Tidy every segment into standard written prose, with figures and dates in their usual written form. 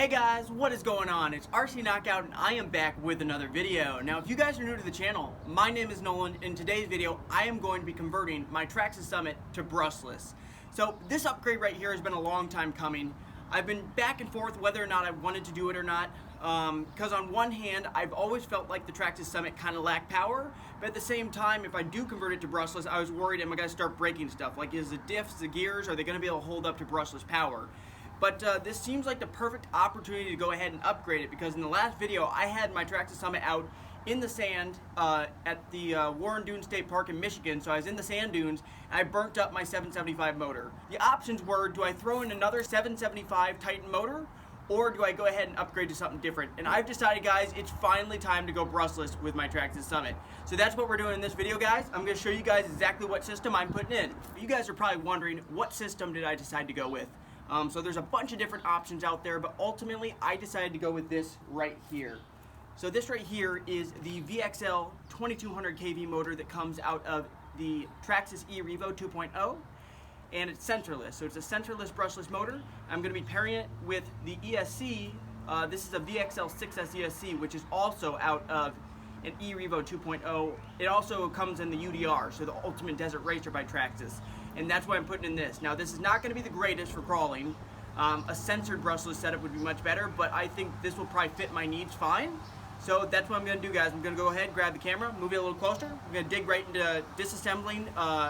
Hey guys, what is going on? It's RC Knockout and I am back with another video. Now if you guys are new to the channel, my name is Nolan. In today's video, I am going to be converting my Traxxas Summit to Brushless. So this upgrade right here has been a long time coming. I've been back and forth whether or not I wanted to do it or not. Because on one hand, I've always felt like the Traxxas Summit kind of lacked power, but at the same time, if I do convert it to brushless, I was worried, am I going to start breaking stuff? Like, is the diffs, the gears, are they going to be able to hold up to brushless power? But this seems like the perfect opportunity to go ahead and upgrade it, because in the last video, I had my Traxxas Summit out in the sand at the Warren Dunes State Park in Michigan. So I was in the sand dunes, and I burnt up my 775 motor. The options were, do I throw in another 775 Titan motor, or do I go ahead and upgrade to something different? And I've decided, guys, it's finally time to go brushless with my Traxxas Summit. So that's what we're doing in this video, guys. I'm going to show you guys exactly what system I'm putting in. You guys are probably wondering, what system did I decide to go with? So there's a bunch of different options out there, but ultimately I decided to go with this right here. So this right here is the VXL 2200 kV motor that comes out of the Traxxas eRevo 2.0, and it's centerless. So it's a centerless brushless motor. I'm going to be pairing it with the ESC. This is a VXL 6S ESC, which is also out of an eRevo 2.0. It also comes in the UDR, so the Ultimate Desert Racer by Traxxas. And that's why I'm putting in this. Now this is not going to be the greatest for crawling. A censored brushless setup would be much better, but I think this will probably fit my needs fine. So that's what I'm going to do, guys. I'm going to go ahead, grab the camera, move it a little closer. I'm going to dig right into disassembling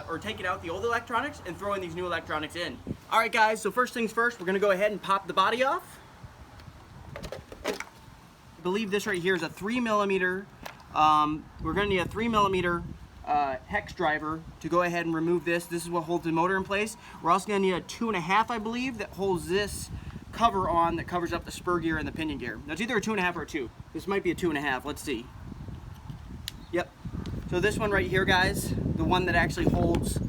or taking out the old electronics and throwing these new electronics in. Alright guys, so first things first, we're going to go ahead and pop the body off. I believe this right here is a 3mm. We're going to need a 3mm hex driver to go ahead and remove this. This is what holds the motor in place. We're also going to need a 2.5, I believe, that holds this cover on, that covers up the spur gear and the pinion gear. Now it's either a 2.5 or a 2. This might be a 2.5. Let's see. Yep. So this one right here, guys, the one that actually holds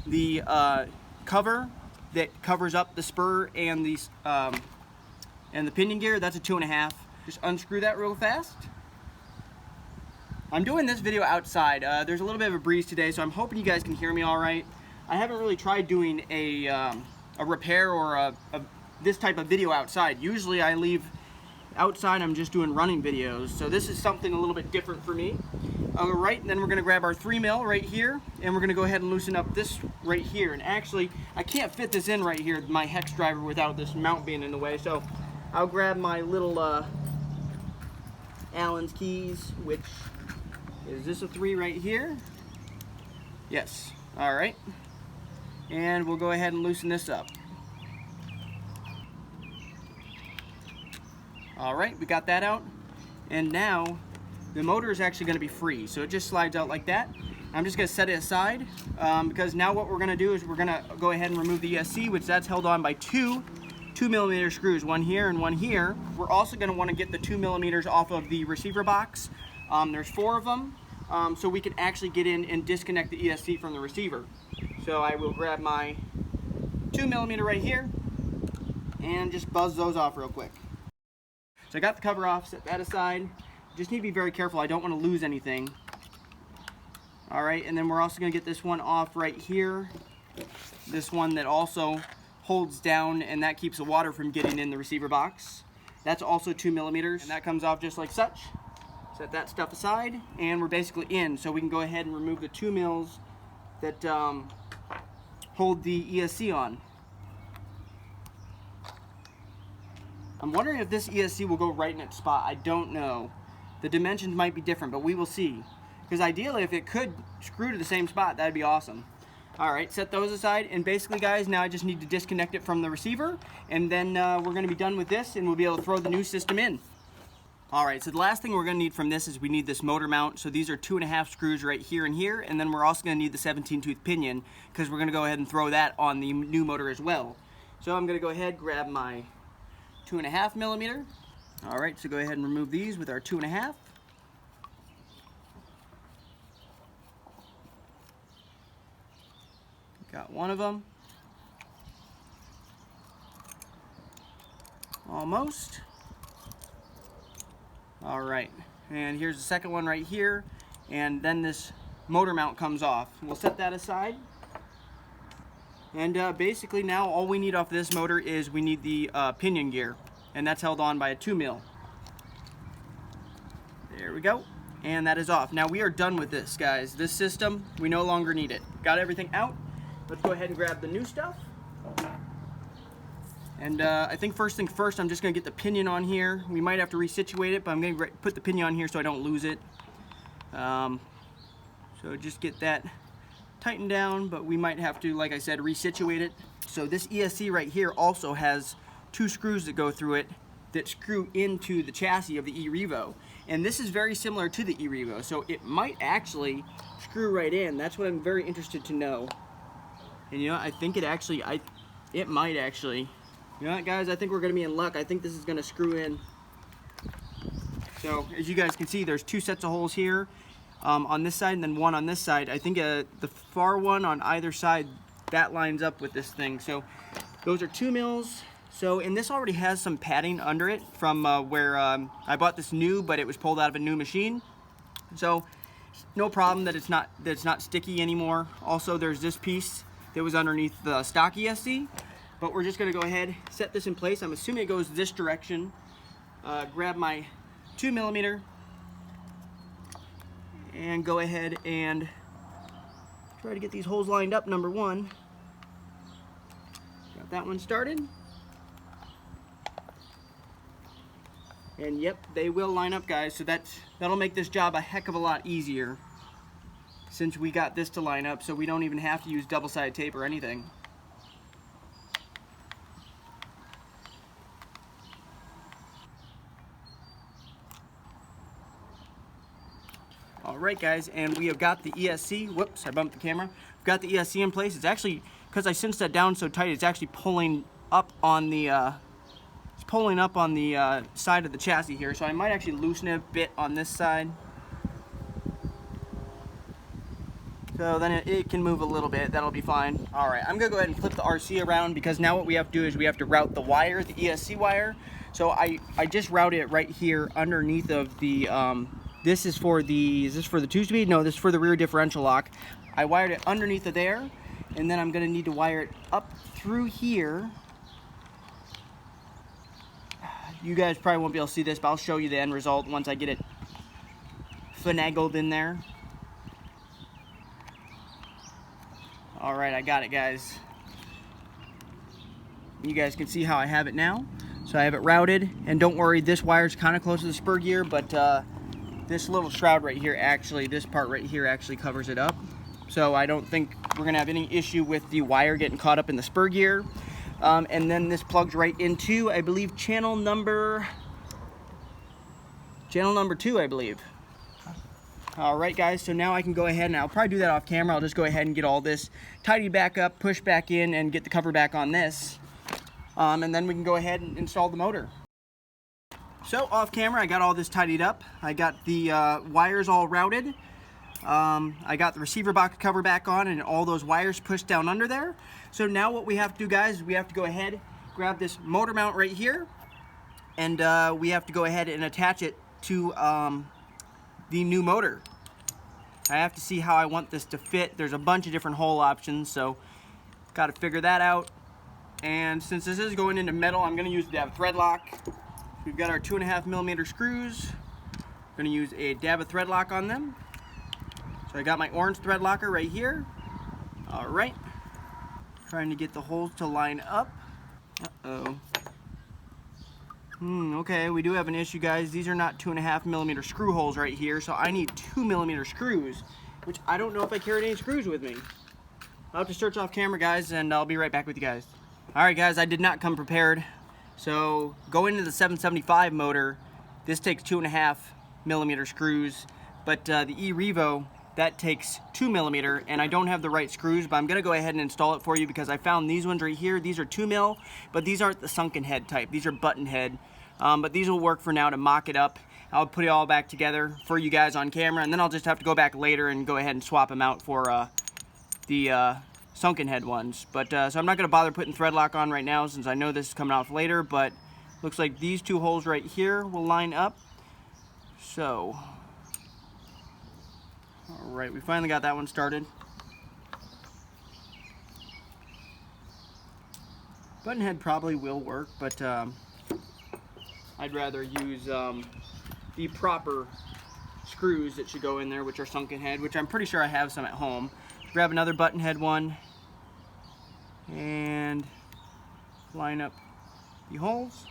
the cover that covers up the spur and the pinion gear, that's a 2.5. Just unscrew that real fast. I'm doing this video outside. There's a little bit of a breeze today, so I'm hoping you guys can hear me all right. I haven't really tried doing a repair or this type of video outside. Usually I leave outside, I'm just doing running videos, so this is something a little bit different for me. Alright, and then we're going to grab our 3mm right here, and we're going to go ahead and loosen up this right here. And actually, I can't fit this in right here, my hex driver, without this mount being in the way, so I'll grab my little Allen's keys, which is this a 3 right here? Yes. Alright. And we'll go ahead and loosen this up. Alright, we got that out. And now the motor is actually going to be free. So it just slides out like that. I'm just going to set it aside because now what we're going to do is we're going to go ahead and remove the ESC, which that's held on by two 2mm screws, one here and one here. We're also going to want to get the 2mm off of the receiver box. There's 4 of them, so we can actually get in and disconnect the ESC from the receiver. So I will grab my 2mm right here and just buzz those off real quick. So I got the cover off, set that aside. Just need to be very careful, I don't want to lose anything. Alright, and then we're also going to get this one off right here. This one that also holds down, and that keeps the water from getting in the receiver box. That's also 2mm, and that comes off just like such. Set that stuff aside, and we're basically in. So we can go ahead and remove the 2 mils that hold the ESC on. I'm wondering if this ESC will go right in its spot. I don't know. The dimensions might be different, but we will see. Because ideally, if it could screw to the same spot, that'd be awesome. Alright, set those aside, and basically, guys, now I just need to disconnect it from the receiver, and then we're going to be done with this, and we'll be able to throw the new system in. Alright, so the last thing we're going to need from this is we need this motor mount. So these are 2.5 screws right here and here, and then we're also going to need the 17-tooth pinion, because we're going to go ahead and throw that on the new motor as well. So I'm going to go ahead, grab my 2.5mm. Alright, so go ahead and remove these with our 2.5. Got one of them. Almost. Alright, and here's the second one right here, and then this motor mount comes off. We'll set that aside. And basically now all we need off this motor is we need the pinion gear. and that's held on by a 2 mil. There we go, and that is off. Now we are done with this, guys. This system, we no longer need it. Got everything out. Let's go ahead and grab the new stuff. And I think first thing first, I'm just going to get the pinion on here. We might have to resituate it, but I'm going to put the pinion on here so I don't lose it. So just get that tightened down, but we might have to, like I said, resituate it. So this ESC right here also has 2 screws that go through it that screw into the chassis of the e-Revo. And this is very similar to the e-Revo, so it might actually screw right in. That's what I'm very interested to know. And you know, I think it actually, it might actually. You know what, guys, I think we're going to be in luck. I think this is going to screw in. So as you guys can see, there's 2 sets of holes here on this side and then 1 on this side. I think the far one on either side, that lines up with this thing. So those are 2 mils. So, and this already has some padding under it from where I bought this new, but it was pulled out of a new machine. So no problem that it's not sticky anymore. Also, there's this piece that was underneath the stock ESC. But we're just going to go ahead, set this in place. I'm assuming it goes this direction. Grab my 2 millimeter and go ahead and try to get these holes lined up. Number 1. Got that one started. And yep, they will line up, guys. So that'll make this job a heck of a lot easier since we got this to line up, so we don't even have to use double-sided tape or anything. Alright, guys, and we have got the ESC. Whoops, I bumped the camera. We've got the ESC in place. It's actually, because I cinched that down so tight, it's actually pulling up on the side of the chassis here. So I might actually loosen it a bit on this side. So then it can move a little bit. That'll be fine. Alright, I'm going to go ahead and flip the RC around because now what we have to do is we have to route the wire, the ESC wire. So I just routed it right here underneath of the, this is for the, is this for the 2-speed? No, this is for the rear differential lock. I wired it underneath of there, and then I'm going to need to wire it up through here. You guys probably won't be able to see this, but I'll show you the end result once I get it finagled in there. Alright, I got it, guys. You guys can see how I have it now. So I have it routed, and don't worry, this wire's kind of close to the spur gear, but this little shroud right here actually, this part right here actually covers it up. So I don't think we're going to have any issue with the wire getting caught up in the spur gear. And then this plugs right into, I believe, channel number 2, I believe. Alright, guys, so now I can go ahead and I'll probably do that off camera. I'll just go ahead and get all this tidied back up, push back in, and get the cover back on this. And then we can go ahead and install the motor. So off camera, I got all this tidied up. I got the wires all routed. I got the receiver box cover back on and all those wires pushed down under there. So now what we have to do, guys, is we have to go ahead, grab this motor mount right here, and we have to go ahead and attach it to the new motor. I have to see how I want this to fit. There's a bunch of different hole options, so got to figure that out. And since this is going into metal, I'm going to use the dab thread lock. We've got our 2.5 millimeter screws. I'm going to use a dab of thread lock on them. So I got my orange thread locker right here. Alright. Trying to get the holes to line up. Uh-oh. Okay, we do have an issue, guys. These are not 2.5 millimeter screw holes right here, so I need 2 millimeter screws, which I don't know if I carried any screws with me. I'll have to search off camera, guys, and I'll be right back with you guys. Alright, guys, I did not come prepared. So going into the 775 motor, this takes 2.5 millimeter screws, but the e-Revo, that takes 2 millimeter, and I don't have the right screws, but I'm going to go ahead and install it for you because I found these ones right here. These are 2 mil, but these aren't the sunken head type. These are button head, but these will work for now to mock it up. I'll put it all back together for you guys on camera, and then I'll just have to go back later and go ahead and swap them out for the sunken head ones. But so I'm not going to bother putting thread lock on right now since I know this is coming off later, but looks like these 2 holes right here will line up. So alright, we finally got that one started. Button head probably will work, but I'd rather use the proper screws that should go in there, which are sunken head, which I'm pretty sure I have some at home. Grab another button head one and line up the holes.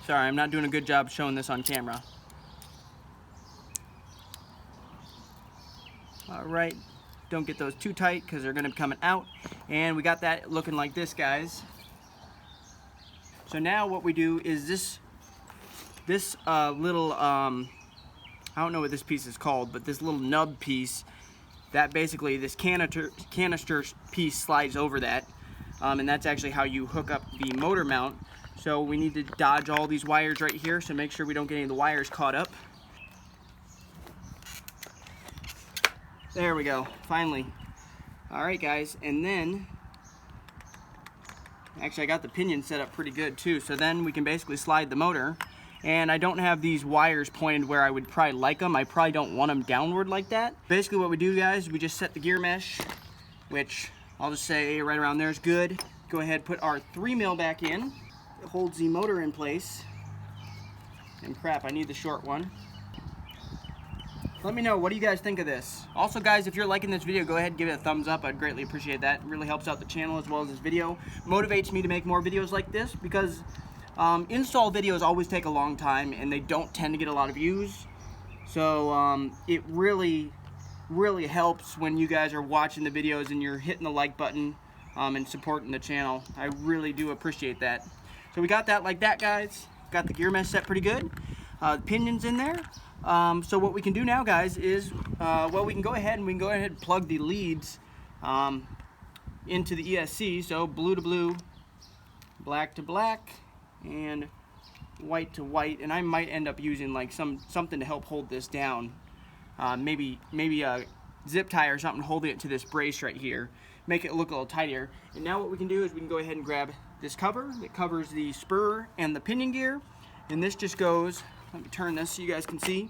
Sorry, I'm not doing a good job showing this on camera. Alright, don't get those too tight because they're going to be coming out. And we got that looking like this, guys. So now what we do is this little, I don't know what this piece is called, but this little nub piece, that basically this canister piece slides over that. And that's actually how you hook up the motor mount. So we need to dodge all these wires right here, so make sure we don't get any of the wires caught up. There we go, finally. Alright guys, and then, actually I got the pinion set up pretty good too, so then we can basically slide the motor. And I don't have these wires pointed where I would probably like them. I probably don't want them downward like that. Basically what we do, guys, we just set the gear mesh, which I'll just say right around there is good. Go ahead, put our 3mm back in. It holds the motor in place. And crap, I need the short one. Let me know, what do you guys think of this? Also guys, if you're liking this video, go ahead and give it a thumbs up. I'd greatly appreciate that. It really helps out the channel as well as this video. Motivates me to make more videos like this because install videos always take a long time and they don't tend to get a lot of views. So it really helps when you guys are watching the videos and you're hitting the like button and supporting the channel. I really do appreciate that. So we got that like that, guys. Got the gear mesh set pretty good. The pinion's in there. So what we can do now, guys, is well, we can go ahead and plug the leads into the ESC. So blue to blue, black to black, and white to white. And I might end up using like something to help hold this down. Maybe a zip tie or something holding it to this brace right here. Make it look a little tighter. And now what we can do is we can go ahead and grab this cover that covers the spur and the pinion gear. And this just goes, let me turn this so you guys can see.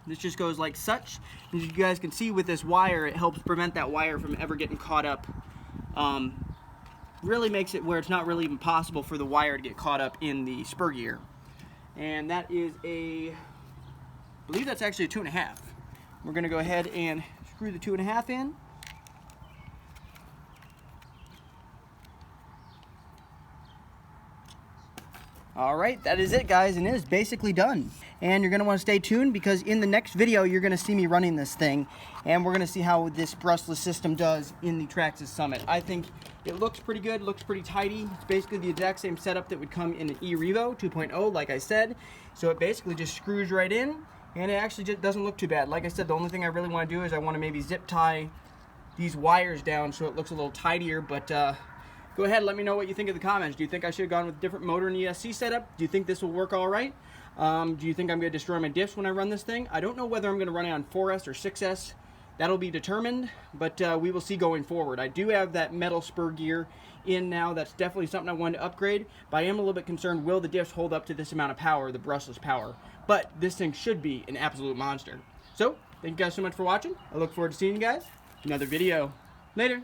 This just goes like such. As you guys can see with this wire, it helps prevent that wire from ever getting caught up. Really makes it where it's not really even possible for the wire to get caught up in the spur gear. And that is I believe that's actually a 2.5. We're going to go ahead and screw the 2.5 in. Alright, that is it, guys, and it is basically done. And you're going to want to stay tuned because in the next video you're going to see me running this thing and we're going to see how this brushless system does in the Traxxas Summit. I think it looks pretty good, looks pretty tidy. It's basically the exact same setup that would come in an eRevo 2.0, like I said. So it basically just screws right in and it actually just doesn't look too bad. Like I said, the only thing I really want to do is I want to maybe zip tie these wires down so it looks a little tidier, but go ahead and let me know what you think in the comments. Do you think I should have gone with a different motor and ESC setup? Do you think this will work all right? Do you think I'm going to destroy my diffs when I run this thing? I don't know whether I'm going to run it on 4S or 6S. That'll be determined, but we will see going forward. I do have that metal spur gear in now. That's definitely something I wanted to upgrade, but I am a little bit concerned, will the diffs hold up to this amount of power, the brushless power? But this thing should be an absolute monster. So, thank you guys so much for watching. I look forward to seeing you guys in another video. Later.